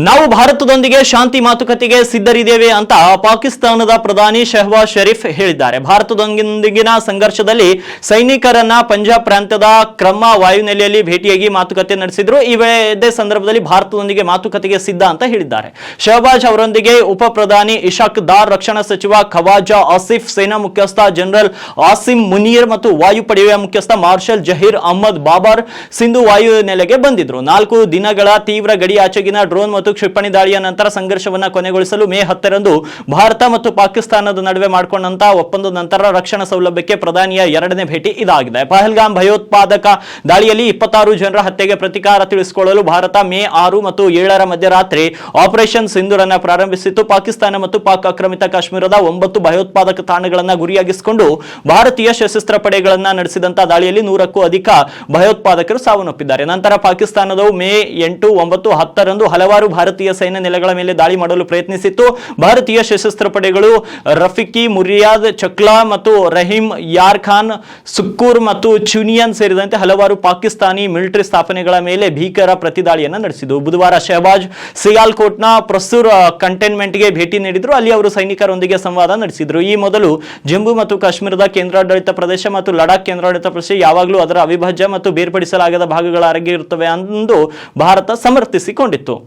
ನಾವು ಭಾರತದೊಂದಿಗೆ ಶಾಂತಿ ಮಾತುಕತೆಗೆ ಸಿದ್ಧರಿದ್ದೇವೆ ಅಂತ ಪಾಕಿಸ್ತಾನದ ಪ್ರಧಾನಿ ಶಹಬಾಜ್ ಶರೀಫ್ ಹೇಳಿದ್ದಾರೆ. ಭಾರತದೊಂದಿಗಿನ ಸಂಘರ್ಷದಲ್ಲಿ ಸೈನಿಕರನ್ನ ಪಂಜಾಬ್ ಪ್ರಾಂತ್ಯದ ಕ್ರಮ ವಾಯುನೆಲೆಯಲ್ಲಿ ಭೇಟಿಯಾಗಿ ಮಾತುಕತೆ ನಡೆಸಿದ್ರು. ಇದೇ ಸಂದರ್ಭದಲ್ಲಿ ಭಾರತದೊಂದಿಗೆ ಮಾತುಕತೆಗೆ ಸಿದ್ಧ ಅಂತ ಹೇಳಿದ್ದಾರೆ. ಶಹಬಾಜ್ ಅವರೊಂದಿಗೆ ಉಪ ಪ್ರಧಾನಿ ಇಶಾಕ್ ದಾರ್, ರಕ್ಷಣಾ ಸಚಿವ ಖವಾಜಾ ಆಸಿಫ್, ಸೇನಾ ಮುಖ್ಯಸ್ಥ ಜನರಲ್ ಆಸಿಮ್ ಮುನೀರ್ ಮತ್ತು ವಾಯುಪಡೆಯ ಮುಖ್ಯಸ್ಥ ಮಾರ್ಷಲ್ ಜಹೀರ್ ಅಹ್ಮದ್ ಬಾಬರ್ ಸಿಂಧು ವಾಯುನೆಲೆಗೆ ಬಂದಿದ್ರು. 4 ದಿನಗಳ ತೀವ್ರ ಗಡಿಯಾಚೆಗಿನ ಡ್ರೋನ್ ಮತ್ತು ಕ್ಷಿಪಣಿ ದಾಳಿಯ ನಂತರ ಸಂಘರ್ಷವನ್ನ ಕೊನೆಗೊಳಿಸಲು ಮೇ 10ರಂದು ಭಾರತ ಮತ್ತು ಪಾಕಿಸ್ತಾನದ ನಡುವೆ ಮಾಡಿಕೊಂಡಂತ ಒಪ್ಪಂದದ ನಂತರ ರಕ್ಷಣಾ ಸೌಲಭ್ಯಕ್ಕೆ ಪ್ರಧಾನಿಯ 2ನೇ ಭೇಟಿ ಇದಾಗಿದೆ. ಪಹಲ್ಗಾಮ್ ಭಯೋತ್ಪಾದಕ ದಾಳಿಯಲ್ಲಿ 26 ಜನರ ಹತ್ಯೆಗೆ ಪ್ರತಿಕಾರ ತಿಳಿಸಿಕೊಳ್ಳಲು ಭಾರತ ಮೇ 6 ಮತ್ತು 7ರ ಮಧ್ಯರಾತ್ರಿ ಆಪರೇಷನ್ ಸಿಂಧೂರನ್ನ ಪ್ರಾರಂಭಿಸಿತ್ತು. ಪಾಕಿಸ್ತಾನ ಮತ್ತು ಪಾಕ್ ಆಕ್ರಮಿತ ಕಾಶ್ಮೀರದ 9 ಭಯೋತ್ಪಾದಕ ತಾಣಗಳನ್ನ ಗುರಿಯಾಗಿಸಿಕೊಂಡು ಭಾರತೀಯ ಸಶಸ್ತ್ರ ಪಡೆಗಳನ್ನ ನಡೆಸಿದಂತ ದಾಳಿಯಲ್ಲಿ 100ಕ್ಕೂ ಅಧಿಕ ಭಯೋತ್ಪಾದಕರು ಸಾವನ್ನಪ್ಪಿದ್ದಾರೆ. ನಂತರ ಪಾಕಿಸ್ತಾನದವು ಮೇ 8, 9, 10ರಂದು ಹಲವಾರು ಭಾರತೀಯ ಸೈನ್ಯ ನೆಲೆಗಳ ಮೇಲೆ ದಾಳಿ ಮಾಡಲು ಪ್ರಯತ್ನಿಸಿತ್ತು. ಭಾರತೀಯ ಸಶಸ್ತ್ರ ಪಡೆಗಳು ರಫಿಕಿ, ಮುರಿಯಾದ್, ಚಕ್ಲಾ ಮತ್ತು ರಹೀಂ ಯಾರ್ ಖಾನ್, ಸುಕ್ಕೂರ್ ಮತ್ತು ಚುನಿಯನ್ ಸೇರಿದಂತೆ ಹಲವಾರು ಪಾಕಿಸ್ತಾನಿ ಮಿಲಿಟರಿ ಸ್ಥಾಪನೆಗಳ ಮೇಲೆ ಭೀಕರ ಪ್ರತಿದಾಳಿಯನ್ನು ನಡೆಸಿದರು. ಬುಧವಾರ ಶಹಬಾಜ್ ಸಿಯಾಲ್ಕೋಟ್ನ ಪ್ರಸ್ತುರ್ ಕಂಟೈನ್ಮೆಂಟ್ಗೆ ಭೇಟಿ ನೀಡಿದ್ರು. ಅಲ್ಲಿ ಅವರು ಸೈನಿಕರೊಂದಿಗೆ ಸಂವಾದ ನಡೆಸಿದರು. ಈ ಮೊದಲು ಜಮ್ಮು ಮತ್ತು ಕಾಶ್ಮೀರದ ಕೇಂದ್ರಾಡಳಿತ ಪ್ರದೇಶ ಮತ್ತು ಲಡಾಖ್ ಕೇಂದ್ರಾಡಳಿತ ಪ್ರದೇಶ ಯಾವಾಗಲೂ ಅದರ ಅವಿಭಾಜ್ಯ ಮತ್ತು ಬೇರ್ಪಡಿಸಲಾಗದ ಭಾಗಗಳಾಗಿರುತ್ತವೆ ಎಂದು ಭಾರತ ಸಮರ್ಥಿಸಿಕೊಂಡಿತ್ತು.